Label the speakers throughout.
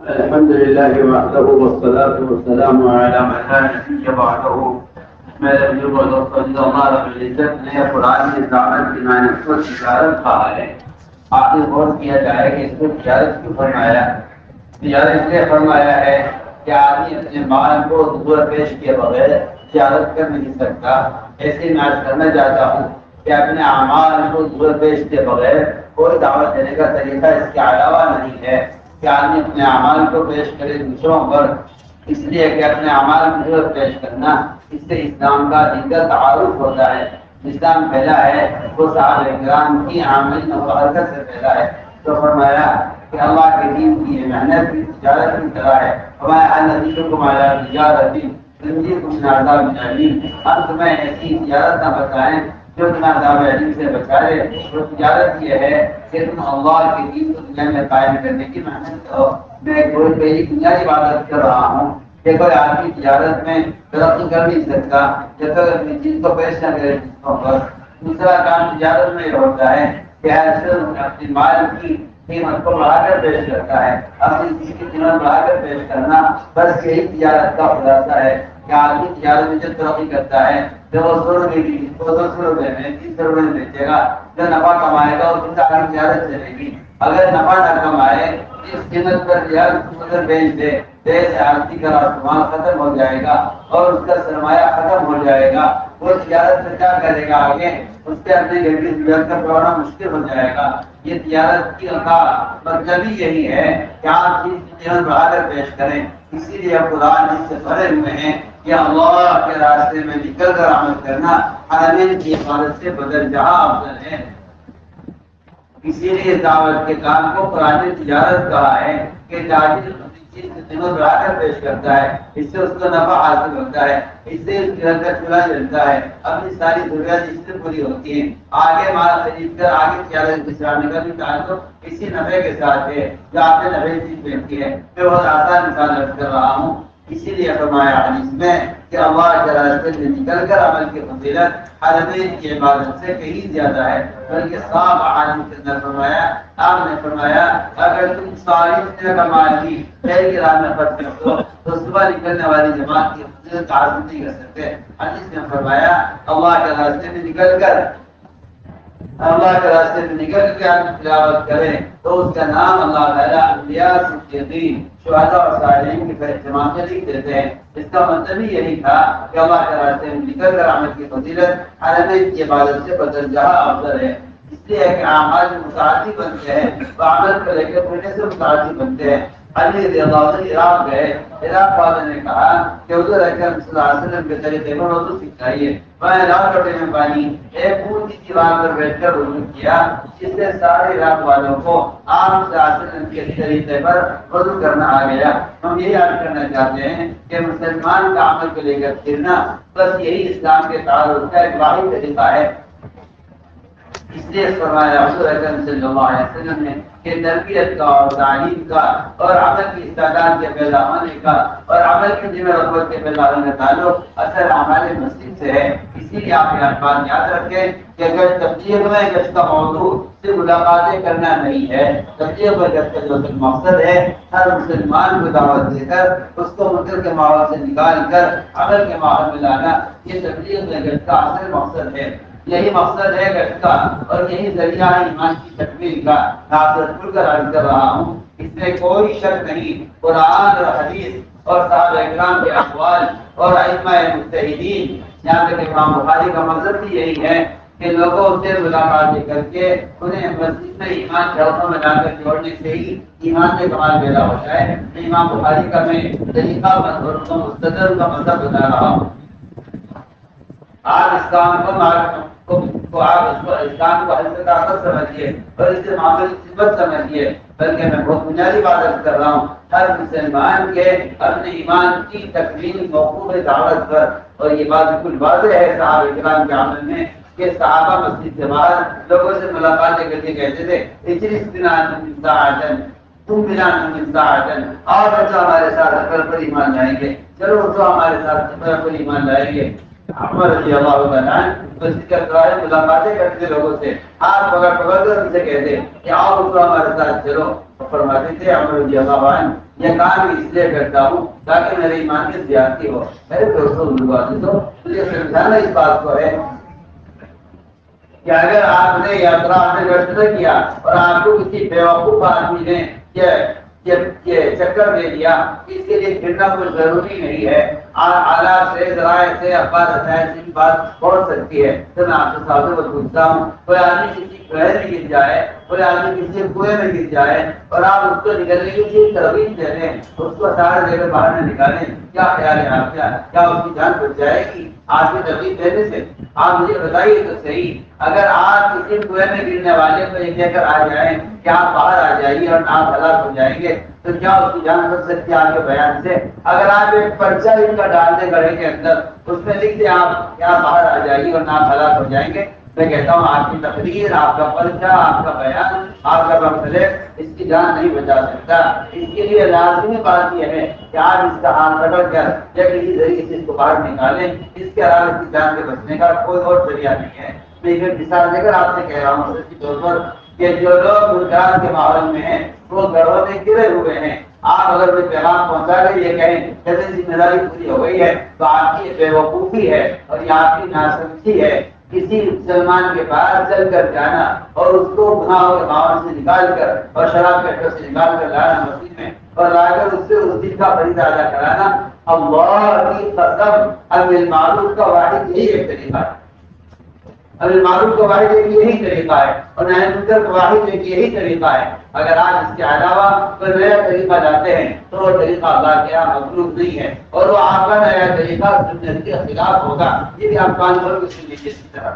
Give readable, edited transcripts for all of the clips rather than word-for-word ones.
Speaker 1: الحمد لله وحده والصلاة والسلام على من لا نبي بعده. میں اللہ رب العزت نے قرآن کی دعوت کی معنی کو تجارت کہا ہے. آخر غور کیا جائے کہ اس کو تجارت کیوں فرمایا. تجارت اس لیے فرمایا ہے کہ آدمی اپنے مال کو حضور پیش کیے بغیر تجارت کر نہیں سکتا. ایسے میں آج کرنا چاہتا ہوں کہ اپنے اعمال کو حضور پیش کیے بغیر کوئی دعوت دینے کا طریقہ اس کے علاوہ نہیں ہے کہ آدمی اپنے اعمال کو پیش کرے دوسروں پر. اس لیے کہ اپنے اعمال کو پیش کرنا اس سے اسلام کا دین کا تعارف ہوتا ہے. اسلام پھیلا ہے وہ صحابہ کرام کی عمل مبارکت سے پھیلا ہے. تو فرمایا کہ اللہ کے دین کی یہ محنت کی تجارت کی طرح ہے. ہمارے تجارت ہم تمہیں ایسی تجارت نہ بتائیں جو تمہیں عذاب علیم سے بچائے. وہ تجارت یہ ہے کہ تم اللہ کے دین کو دنیا میں قائم کرنے کی محنت کرو. میں کوئی پہلی بنیادی عبادت کر رہا ہوں کہ کوئی آدمی تجارت میں ترقی کر نہیں سکتا جب تک اپنی چیز کو پیش نہ کرے دوسروں پر. دوسرا کام تجارت میں یہ ہوتا ہے کہ اپنی مال کی قیمت کو بڑھا کر پیش کرتا ہے. اپنی چیز کی قیمت بڑھا کر پیش کرنا بس یہی تجارت کا خلاصہ ہے کہ آدمی تجارت میں جو ترقی کرتا ہے جب وہ 100 روپے کی 200 روپے میں 300 روپے میں بیچے گا جو نفع کمائے گا اس سے آگے تجارت چلے گی. اگر نفع نہ کمائے اس قیمت پر اگر بیچ دے سے آرتی کا سامان ختم ہو جائے گا اور اس کا سرمایہ ختم ہو جائے گا. وہ تجارت سے کیا کرے گا آگے اس کے اپنے گھر کی ضرورت کا پڑھنا مشکل ہو جائے گا. یہ تجارت کی مطلب ہی یہی ہے کہ آپ چیز کی قیمت بڑھا کر پیش کریں. اسی لیے قرآن اس سے بھرے ہوئے ہیں کہ اللہ کے راستے میں نکل کر عمل کرنا حرمین کی عبادت سے بدل جہاں افضل ہے. اسی لیے دعوت کے کام کو قرآن نے تجارت کہا ہے کہ تاجر چیز کی قیمت بڑھا کر پیش کرتا ہے. اس سے اس کو نفع حاصل ہوتا ہے. اس سے اس کے گھر کا چولہا جلتا ہے. اپنی ساری ضروریات اس سے پوری ہوتی ہیں. آگے مال خرید کر آگے تجارت گزارنے کا بھی تعلق اسی نفع کے ساتھ ہے جو آپ نے نفع چیز بیچتی ہے. میں بہت آسان مثال رکھ کر رہا ہوں. اسی لیے فرمایا حدیث میں کہ اللہ کے راستے میں نکل کر عمل کی فضیلت حرمین کی عبادت سے کہیں زیادہ ہے. بلکہ صاحب احادیث کے اندر فرمایا آپ نے فرمایا اگر تم ساری دنیا کا مال بھی خیر کی راہ میں خرچ کر دو تو صبح نکلنے والی جماعت کی فضیلت حاصل نہیں کر سکتے. حدیث میں فرمایا اللہ کے راستے میں نکل کر تلاوت کریں تو اس کا نام اللہ تعالیٰ انبیاء صدیقین شہداء اور صالحین کی اجتماع میں لکھ دیتے ہیں. اس کا مطلب ہی یہی تھا کہ اللہ کے راستے میں نکل کر عمل کی فضیلت حرمین کی عبادت سے بدل جہاں افضل ہے. اس لیے کہ اعمال متعدی بنتے ہیں تو عمل کو لے کے پڑھنے سے متعدی بنتے ہیں. علی رضی اللہ عنہ عراق گئے. عراق والوں نے کہا کہ حضور اکرم صلی اللہ علیہ وسلم کے طریقے پر وضو سکھائیے. میں عراق لوٹے میں پانی ایک اونچی دیوار پر بیٹھ کر وضو کیا جس سے سارے عراق والوں کو آپ صلی اللہ علیہ وسلم کے طریقے پر وضو کرنا آ گیا. ہم یہ یاد کرنا چاہتے ہیں کہ مسلمان کا عمل کو لے کر پھرنا بس یہی اسلام کے تعارف کا ایک واحد طریقہ ہے. اس لیے فرمایا حضور اکرم صلی اللہ علیہ وسلم نے کہ تربیت کا اور تعلیم کا اور عمل کی استعداد کے پیدا ہونے کا اور عمل کی ذمہ رغبت کے پیدا ہونے کا تعلق اثر اعمال مسجد سے ہے. اسی لیے آپ یہ بات یاد رکھیں کہ اگر تبلیغ میں گشت کا موضوع صرف ملاقاتیں کرنا نہیں ہے. تبلیغ میں گشت کا جو مقصد ہے ہر مسلمان کو دعوت دے کر اس کو منکر کے ماحول سے نکال کر عمل کے ماحول میں لانا یہ تبلیغ میں گشت کا اصل مقصد ہے. یہی مقصد ہے گشت کا اور یہی ذریعہ ایمان کی تکمیل کا. ناصرت کھل کر عرض کر رہا ہوں اس میں کوئی شک نہیں. قرآن اور حدیث اور صحابہ اکرام کے اقوال اور ائمہ مجتہدین یہاں تک امام بخاری کا مقصد بھی یہی ہے کہ لوگوں سے ملاقاتیں کر کے انہیں مسجد میں ایمان کے حلقوں میں لا کر جوڑنے سے ہی ایمان میں کمال پیدا ہوتا ہے. امام بخاری کا میں طریقہ مستدل کا مذہب بتا رہا ہوں. آپ اسلام کو حضرت طاقت سمجھیے اور اسے معاملے کی صفت سمجھیے. بلکہ میں بہت بنیادی بات کر رہا ہوں ہر مسلمان کے اپنے ایمان کی تکمیل موقوف دعوت پر. اور یہ بات بالکل واضح ہے صحابہ کرام کے عمل میں کہ صحابہ مسجد سے باہر لوگوں سے ملاقاتیں کر کے کہتے تھے اجلس بنا ساعتن تم بنا ساعتن اور جو ہمارے ساتھ سفر پر ایمان لائیں گے چلو جو ہمارے ساتھ سفر پر ایمان لائیں گے. عمر رضی اللہ عنہ مسجد کے دوارے ملاقاتیں کرتے لوگوں سے، ہاتھ پکڑ پکڑ کر ان سے کہتے کہ آؤ تو ہمارے ساتھ چلو. فرماتے تھے عمر رضی اللہ عنہ یہ کام اس لیے کرتا ہوں تاکہ میرے ایمان کی زیادتی ہو. میرے دوستوں بزرگوں مجھے سمجھانا اس بات کو ہے کہ اگر آپ نے یاترا نہ کیا اور آپ کو کسی بیوقوف آدمی نے یہ چکر دے دیا، اس کے لیے پھرنا کوئی ضروری نہیں ہے. آلات سے ذرائع سے اخبار رسائل سے بھی بات پہنچ سکتی ہے. تو میں آپ سے ساتھوں کو پوچھتا ہوں، کوئی آدمی کسی گڑھے میں گر جائے، کوئی آدمی کسی کنویں میں گر جائے اور آپ اس کو نکلنے کی لیے ترغیب دے دیں، اس کو سارے دے کر باہر نہ نکالیں، کیا خیال ہے آپ کا؟ کیا اس کی جان بچ جائے گی آپ کی ترغیب دینے سے؟ آپ مجھے بتائیے تو صحیح. اگر آپ کسی کنویں میں گرنے والے کو یہ کہہ کر آ جائیں کہ آپ باہر آ جائیے اور آپ ہلاک ہو جائیں گے، تو کیا اس کی جان بچ سکتی ہے آپ کے بیان سے؟ اگر آپ ایک پرچہ ان کا ڈال دیں گڑھے کے اندر، اس میں لکھ دیں آپ کیا باہر آ جائیے اور آپ ہلاک ہو جائیں گے، میں کہتا ہوں آپ کی تقریر، آپ کا پرچہ، آپ کا بیان، آپ کا مختلف اس کی جان نہیں بچا سکتا. اس کے لیے لازمی بات یہ ہے کہ آپ اس کا ہاتھ پکڑ کر یا کسی ذریعے سے اس کو باہر نکالیں. اس کے علاوہ اس کی جان سے بچنے کا کوئی اور ذریعہ نہیں ہے. میں ایک مثال دے کر آپ سے کہہ رہا ہوں کے طور پر کہ جو لوگ گلزار کے ماحول میں ہیں وہ گھروں میں گرے ہوئے ہیں. آپ اگر کوئی پیغام پہنچا کر یہ کہیں جیسے ذمہ داری پوری ہو گئی ہے تو آپ کی بے وقوفی ہے اور یہ آپ کی ناسمجھی ہے. کسی مسلمان کے پاس چل کر جانا اور اس کو گناہوں کے ماحول سے نکال کر اور شراب کے سے نکال کر لانا مسجد میں اور لا کر اس سے اس دن کا فریضہ ادا کرانا، اللہ کی قسم امر معروف کا واحد یہی ایک طریقہ ہے. امر معروف کا واحد ایک یہی طریقہ ہے اور نہی منکر کا واحد ایک یہی طریقہ ہے. اگر آپ اس کے علاوہ کوئی نیا طریقہ لاتے ہیں تو وہ طریقہ اللہ کے یہاں مطلوب نہیں ہے اور وہ آپ کا نیا طریقہ سنت کے خلاف ہوگا. یہ بھی آپ کان کھول کے سن لیجیے. اسی طرح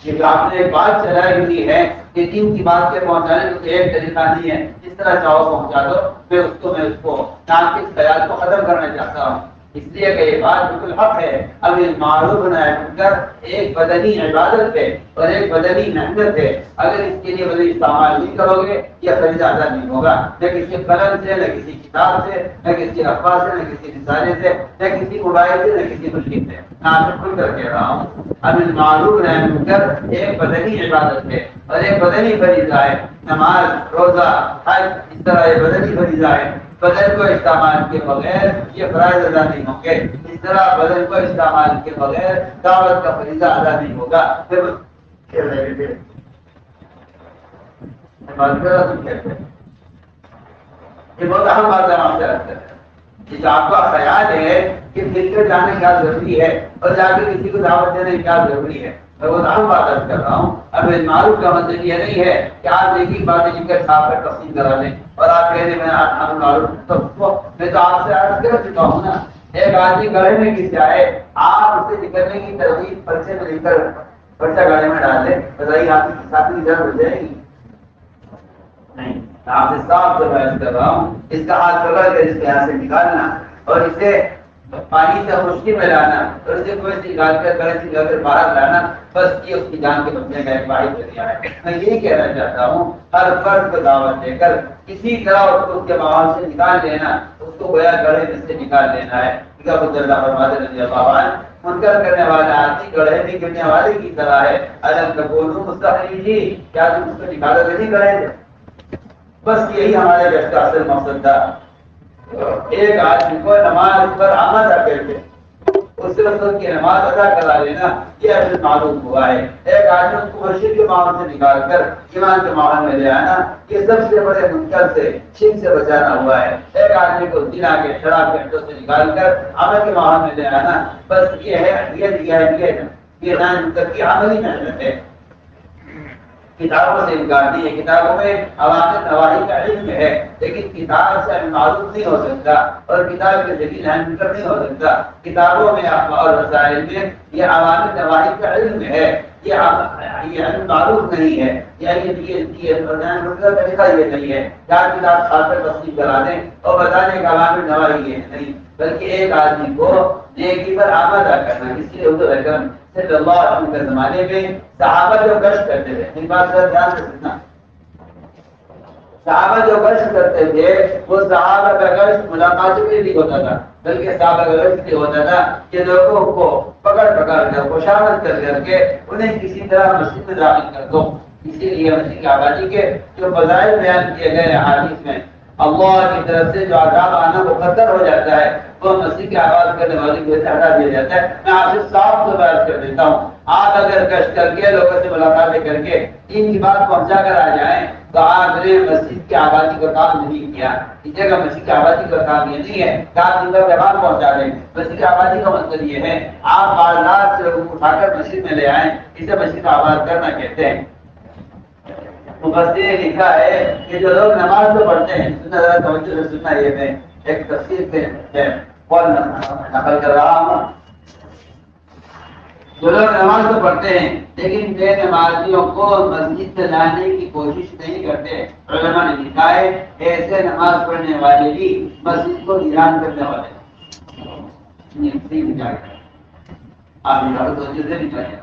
Speaker 1: یہ آپ نے ایک بات چلائی ہوئی ہے کہ دین کی بات کے پہنچانے کا ایک طریقہ نہیں ہے، جس طرح چاہو پہنچا دو. میں اس کو ناقص خیال کو ختم کرنا چاہتا ہوں، اس لیے کہ یہ بات بالکل حق ہے. اب معروف نہی منکر ایک بدنی عبادت ہے اور ایک بدنی محنت ہے. اگر اس کے لیے بدنی استعمال نہیں کرو گے یہ فریضہ ادا نہیں ہوگا، نہ کسی قلم سے، نہ کسی کتاب سے، نہ کسی اخبار سے، نہ کسی رسالے سے، نہ کسی موبائل سے، نہ کسی مشین سے. میں آپ سے کھل کر کہہ رہا ہوں اب معروف نہی منکر ایک بدنی عبادت ہے اور ایک بدنی فریضہ ہے. نماز، روزہ، حج اس طرح یہ بدنی فریضہ ہے. بدن کو استعمال کے بغیر یہ فرائض ادا نہیں ہوں گے. اس طرح بدن کو استعمال کے بغیر دعوت کا فریضہ ادا نہیں ہوگا. یہ بہت اہم بات ہے آپ سے عرض کرتے ہیں. آپ کا خیال ہے کہ مل کر جانا کیا ضروری ہے اور جا کے کسی کو دعوت دینا کیا ضروری ہے، میں بہت اہم بات عرض کر رہا ہوں. اب معروف کا مطلب یہ نہیں ہے کہ آپ ایک ہی باتیں لکھ کر چھاپ کر تقسیم کرا لیں اور آپ کہہ دیں میں معروف میں تو آپ سے عرض کر چکا ہوں نا. ایک آدمی گڑھے میں گر جائے، آپ اسے نکلنے کی ترغیب پرچے میں لکھ کر پرچہ گاڑی میں ڈال دیں، بتائیے آپ کی ساتھی کی جان ہو جائے گی؟ نہیں. آپ سے صاف سے بیان کر رہا ہوں اس کا ہاتھ پکڑ کر اس کے یہاں سے نکالنا اور اسے پانی سے خشکی میں لانا اور اسے کوئی سے نکال کر گلے سے نکال کر باہر لانا، بس یہ اس کی جان کے بچنے کا ایک واحد ذریعہ ہے. میں یہی کہنا چاہتا ہوں ہر فرد کو دعوت دے کر کسی طرح اس کے ماحول سے نکال لینا، اس کو گویا گڑھے میں سے نکال لینا ہے. منکر کرنے والا آدمی گڑھے میں گرنے والے کی طرح ہے. الم تکونوا مستخرجین، کیا تم اس کو نکالو گے نہیں گڑھے سے؟ بس یہی ہمارے گھر کا اصل مقصد تھا. ایک آدمی کو نماز پر آمدہ کر کے اس وقت کی نماز ادا کرا لینا یہ اصل معلوم ہوا ہے. ایک آدمی کو مسجد کے ماحول سے نکال کر ایمان کے ماحول میں لے آنا یہ سب سے بڑے منکر سے، شرک سے بچانا ہوا ہے. ایک آدمی کو زنا کے، شراب کے سے نکال کر عمل کے ماحول میں لے آنا بس یہ ہے یہ منکر کی عملی محنت ہے. کتابوں سے انکار نہیں ہے. کتابوں میں عوامل نواہی کا علم ہے لیکن کتاب سے معروف نہیں ہو سکتا اور کتاب کے ذریعے نہی منکر نہیں ہو سکتا. کتابوں میں اور رسائل میں یہ عوامل نواہی کا علم ہے، یہ علم معروف نہیں ہے. یہ طریقہ یہ نہیں ہے چار کتاب کھا کر تصدیق کرا دیں اور بتانے کا عوامل نواہی یہ نہیں، بلکہ ایک آدمی کو نیکی پر آمادہ کرنا. اس لیے حضور اکرم صلی اللہ علیہ وسلم کے زمانے میں صحابہ جو گشت کرتے تھے، ان بات کا دھیان رکھنا، صحابہ جو گشت کرتے تھے وہ صحابہ کا گشت ملاقات میں نہیں ہوتا تھا بلکہ صحابہ کا گشت یہ ہوتا تھا کہ لوگوں کو پکڑ کر خوشامد کر کے انہیں کسی طرح مسجد میں داخل کر دو۔ اسی لیے مسجد کی آبادی کے جو فضائل بیان کیے گئے حدیث میں اللہ کی طرف سے جو عذاب آنا مقدر ہو جاتا ہے وہ مسجد کی آواز کرنے والی کو ہٹا دیا جاتا ہے۔ میں آپ سے صاف سے بات کر دیتا ہوں، آپ اگر کشت کر کے لوگوں سے ملاقاتیں کر کے ان کی بات پہنچا کر آ جائیں تو آپ نے مسجد کی آبادی کا کام نہیں کیا۔ اس جگہ مسجد کی آبادی کا کام یہ نہیں ہے کہ آپ ان کا پیغام پہنچا دیں۔ مسجد کی آبادی کا مطلب یہ ہے آپ بازار سے لوگوں کو اٹھا کر مسجد میں لے آئیں، اسے مسجد کا آباد کرنا کہتے ہیں۔ مفسر نے لکھا ہے کہ جو لوگ نماز تو پڑھتے ہیں، سننا ذرا توجہ سے سننا، یہ میں ایک تفسیر سے قول نقل کر رہا ہوں۔ جو لوگ نماز تو پڑھتے ہیں لیکن بے نمازیوں کو مسجد سے لانے کی کوشش نہیں کرتے، علماء نے لکھا ہے ایسے نماز پڑھنے والے بھی مسجد کو ویران کرنے والے ہیں۔ آپ توجہ سے نکالیں،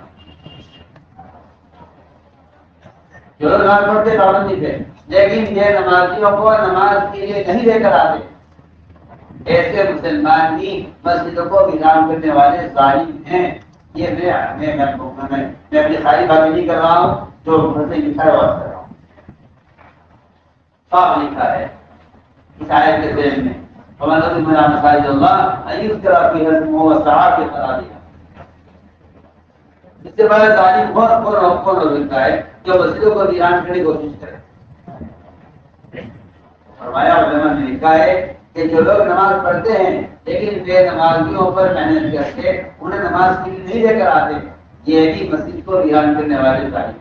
Speaker 1: جو لوگ نماز پڑھتے پابندی تھے لیکن یہ نمازیوں کو نماز کے لیے نہیں لے کر آتے، ایسے مسلمان بھی مسجدوں کو ویران کرنے والے ظالم ہیں۔ یہ میں اپنی ساری باتیں نہیں کر رہا ہوں، جو لکھا ہے بات کر رہا ہوں۔ صاف لکھا ہے اس آیت کے ذیل میں مساجد اللہ کے قرار دیا۔ اس سے بڑا ظالم کون ہو سکتا ہے جو مسجدوں کو ویران کرنے کی کوشش کرے؟ فرمایا علماء نے لکھا ہے کہ جو لوگ نماز پڑھتے ہیں لیکن بے نمازیوں پر محنت کر کے انہیں نماز کے لیے نہیں لے کر آتے، یہ بھی مسجد کو ویران کرنے والے ظالم۔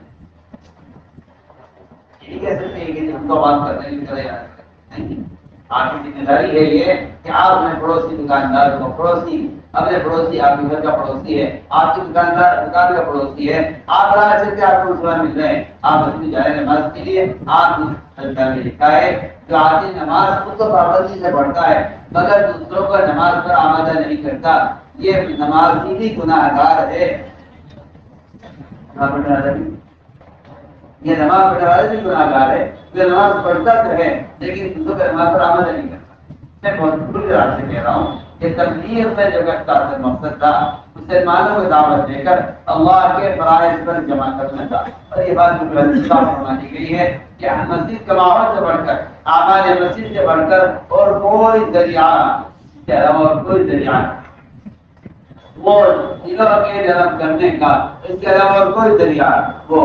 Speaker 1: یہ کہہ سکتے ہیں کہ ہم کو بات کرنے کی طرح نہیں، آپ کی ذمہ داری ہے یہ کہ آپ اپنے پڑوسی دکاندار کو، اپنے پڑوسی آپ کے گھر کا پڑوسی ہے، آپ کی دکان کا پڑوسی ہے، آپ راہ سے آپ کو مسلمان مل رہے ہیں، آپ مسجد جا رہے ہیں نماز کے لیے، آپ نے لکھا ہے جو آدمی نماز خود تو پابندی سے پڑھتا ہے مگر دوسروں کو نماز پر آمادہ نہیں کرتا، یہ نماز کی بھی گناہ گار ہے۔ یہ نماز پڑھنے والے بھی گناہ گار ہے، جو نماز پڑھتا تو ہے لیکن دوسروں کو نماز پر آمادہ نہیں کرتا۔ میں بہت بری رات سے کہہ رہا ہوں کہ تبلیغ میں جو کا مقصد تھا مسلمانوں کو دعوت دے کر اللہ کے فرائض پر جمع کرنا تھا، اور یہ بات فرمانی گئی ہے کہ مسجد کا ماحول سے بڑھ کر، اعمال مسجد سے بڑھ کر اور کوئی ذریعہ وہ علم کے جلب کرنے کا، اس کے علاوہ اور کوئی ذریعہ وہ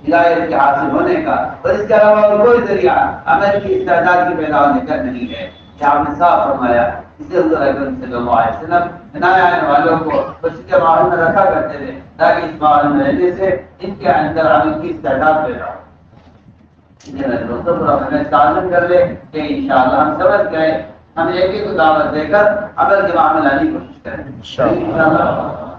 Speaker 1: ہدایت کے حاصل ہونے کا، اور اس کے علاوہ اور کوئی ذریعہ عمل کی استعداد کی پیدا ہونے کا نہیں ہے۔ آپ نے صاف فرمایا، اس لیے حضور اکرم صلی اللہ علیہ وسلم نئے آنے والوں کو مسجد کے ماحول میں رکھا کرتے تھے تاکہ اس ماحول میں رہنے سے ان کے اندر عمل کی استعداد پیدا ہو۔ دوستوں کو ہمیں تعلم کر لے کہ انشاءاللہ ہم سمجھ گئے، ہم ایک ہی کو دعوت دے کر عمل کے معاملہ لانے کی کوشش کریں انشاءاللہ۔